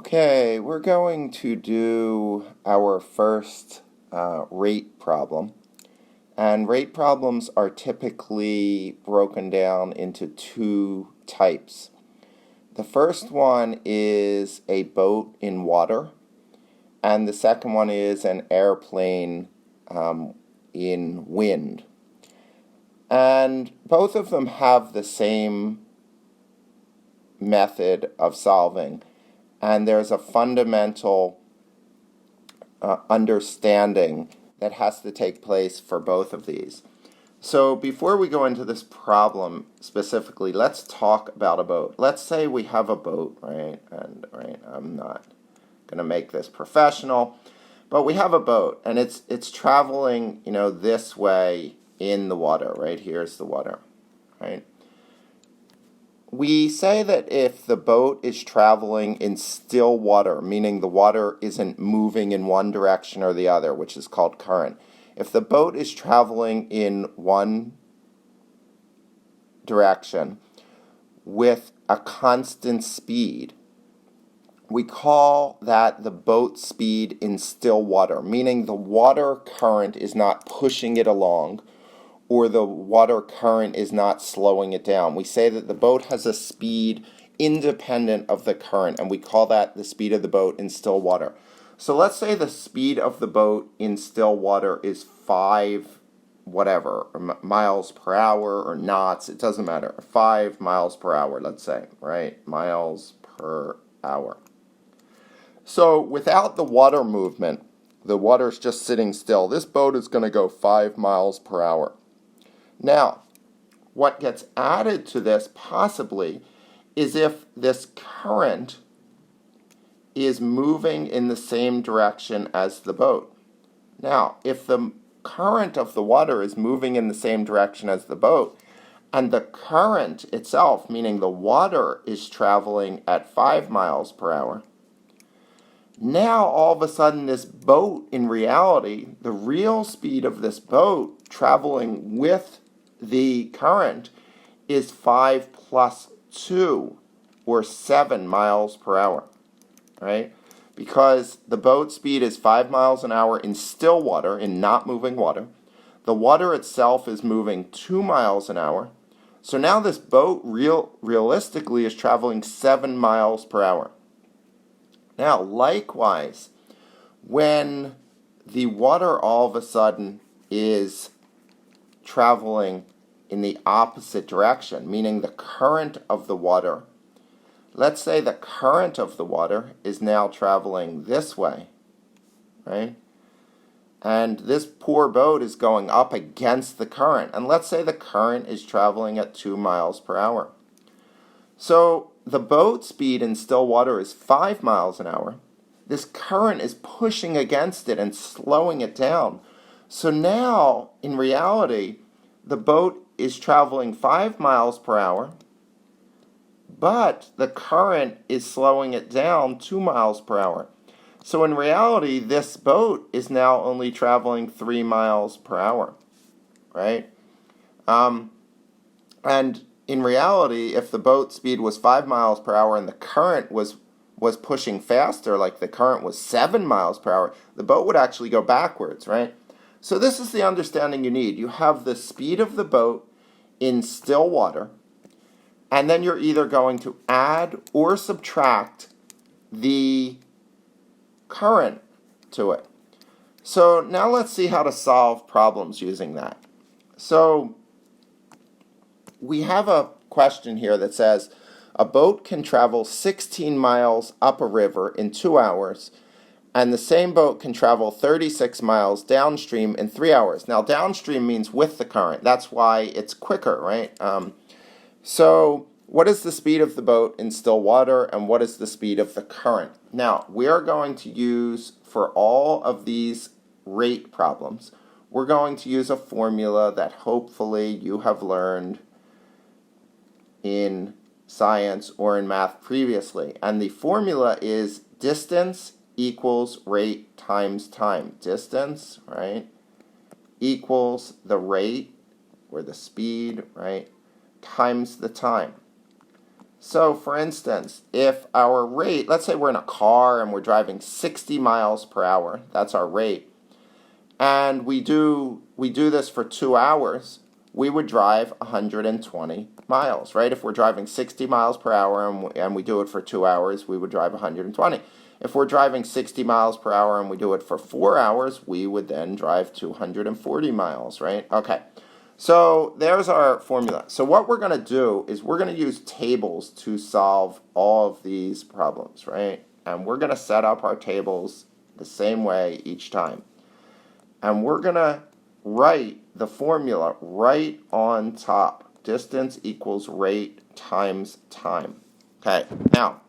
Okay, we're going to do our first rate problem. And rate problems are typically broken down into two types. The first one is a boat in water, and the second one is an airplane in wind. And both of them have the same method of solving. And there's a fundamental understanding that has to take place for both of these. So before we go into this problem specifically, let's talk about a boat. Let's say we have a boat, right? I'm not going to make this professional, but we have a boat, and it's traveling, this way in the water, right? Here's the water, right? We say that if the boat is traveling in still water, meaning the water isn't moving in one direction or the other, which is called current. If the boat is traveling in one direction with a constant speed, we call that the boat speed in still water, meaning the water current is not pushing it along, or the water current is not slowing it down. We say that the boat has a speed independent of the current, and we call that the speed of the boat in still water. So let's say the speed of the boat in still water is 5 miles per hour or knots, it doesn't matter. 5 miles per hour, let's say, right? Miles per hour. So without the water movement, the water's just sitting still, this boat is going to go 5 miles per hour. Now, what gets added to this possibly is if this current is moving in the same direction as the boat. Now, if the current of the water is moving in the same direction as the boat, and the current itself, meaning the water, is traveling at 5 miles per hour, now all of a sudden this boat, in reality, the real speed of this boat traveling with the current is 5 plus 2, or 7 miles per hour, right? Because the boat speed is 5 miles an hour in still water, in not moving water. The water itself is moving 2 miles an hour. So now this boat realistically is traveling 7 miles per hour. Now, likewise, when the water all of a sudden is traveling in the opposite direction, meaning the current of the water, let's say the current of the water is now traveling this way, right? And this poor boat is going up against the current, and let's say the current is traveling at 2 miles per hour. So the boat speed in still water is 5 miles an hour. This current is pushing against it and slowing it down. So now, in reality, the boat is traveling 5 miles per hour, but the current is slowing it down 2 miles per hour. So in reality, this boat is now only traveling 3 miles per hour, right? And in reality, if the boat speed was 5 miles per hour and the current was pushing faster, like the current was 7 miles per hour, the boat would actually go backwards, right? So this is the understanding you need. You have the speed of the boat in still water, and then you're either going to add or subtract the current to it. So now let's see how to solve problems using that. So we have a question here that says, a boat can travel 16 miles up a river in 2 hours, and the same boat can travel 36 miles downstream in 3 hours. Now, downstream means with the current. That's why it's quicker, right? So what is the speed of the boat in still water, and what is the speed of the current? Now, we are going to use, for all of these rate problems, we're going to use a formula that hopefully you have learned in science or in math previously. And the formula is distance equals rate times time. Distance, right, equals the rate, or the speed, right, times the time. So, for instance, if our rate, let's say we're in a car and we're driving 60 miles per hour, that's our rate, and we do this for 2 hours, we would drive 120 miles, right? If we're driving 60 miles per hour and we do it for 2 hours, we would drive 120. If we're driving 60 miles per hour and we do it for 4 hours, we would then drive 240 miles, right? Okay. So there's our formula. So what we're going to do is we're going to use tables to solve all of these problems, right? And we're going to set up our tables the same way each time. And we're going to write the formula right on top. Distance equals rate times time. Okay, now,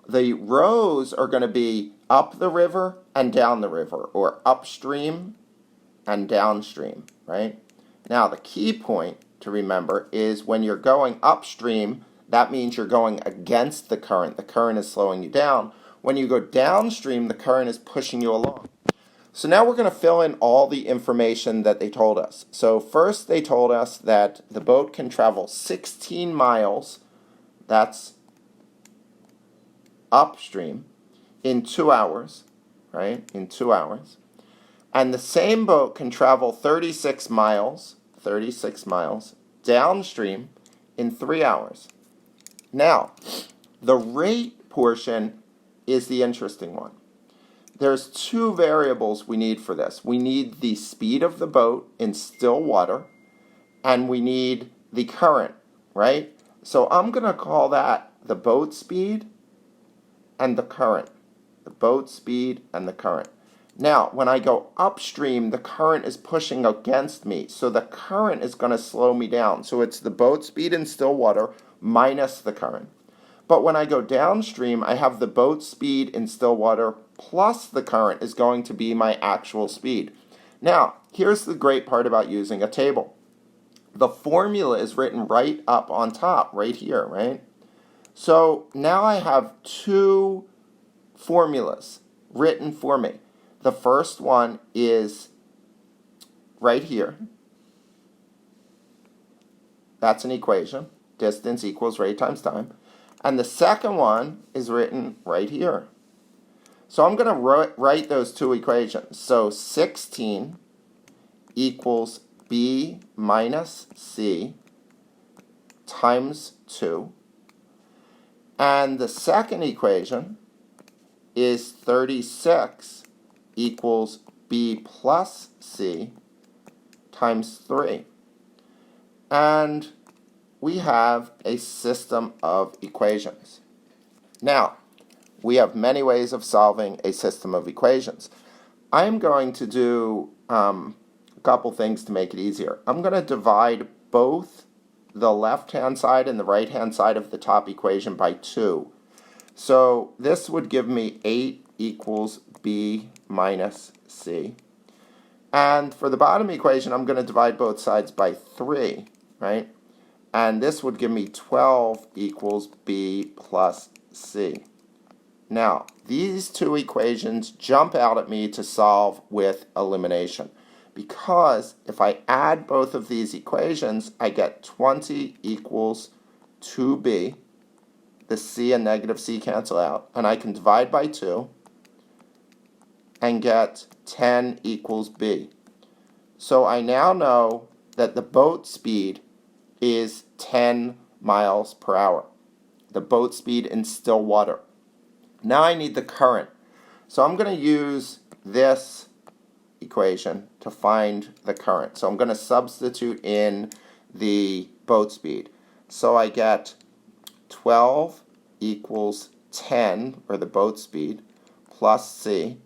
the rows are going to be up the river and down the river, or upstream and downstream, right? Now, the key point to remember is when you're going upstream, that means you're going against the current. The current is slowing you down. When you go downstream, the current is pushing you along. So now we're going to fill in all the information that they told us. So first they told us that the boat can travel 16 miles, that's upstream, in 2 hours, right? In 2 hours. And the same boat can travel 36 miles downstream in 3 hours. Now, the rate portion is the interesting one. There's 2 variables we need for this. We need the speed of the boat in still water, and we need the current, right? So I'm going to call that the boat speed and the current. The boat speed and the current. Now, when I go upstream, the current is pushing against me, so the current is going to slow me down. So it's the boat speed in still water minus the current. But when I go downstream, I have the boat speed in still water plus the current is going to be my actual speed. Now, here's the great part about using a table. The formula is written right up on top, right here, right? So now I have 2 formulas written for me. The first one is right here. That's an equation. Distance equals rate times time. And the second one is written right here. So I'm going to write those 2 equations. So 16 equals B minus C times 2. And the second equation is 36 equals B plus C times 3. And we have a system of equations. Now, we have many ways of solving a system of equations. I'm going to do a couple things to make it easier. I'm going to divide both the left-hand side and the right-hand side of the top equation by 2. So this would give me 8 equals B minus C. And for the bottom equation, I'm going to divide both sides by 3, right? And this would give me 12 equals B plus C. Now, these 2 equations jump out at me to solve with elimination. Because if I add both of these equations, I get 20 equals 2B. The C and negative C cancel out. And I can divide by 2 and get 10 equals B. So I now know that the boat speed is 10 miles per hour. The boat speed in still water. Now I need the current. So I'm going to use this equation to find the current. So I'm going to substitute in the boat speed. So I get 12 equals 10, or the boat speed, plus C.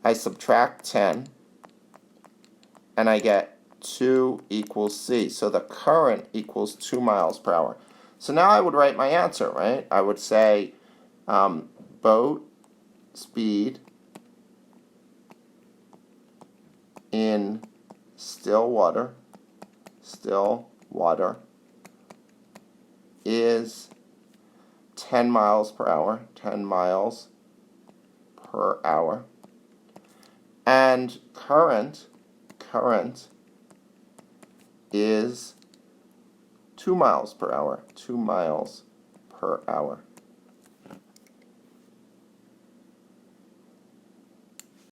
I subtract 10, and I get 2 equals C. So the current equals 2 miles per hour. So now I would write my answer, right? I would say boat speed in still water is 10 miles per hour, 10 miles per hour. And current is 2 miles per hour. 2 miles per hour.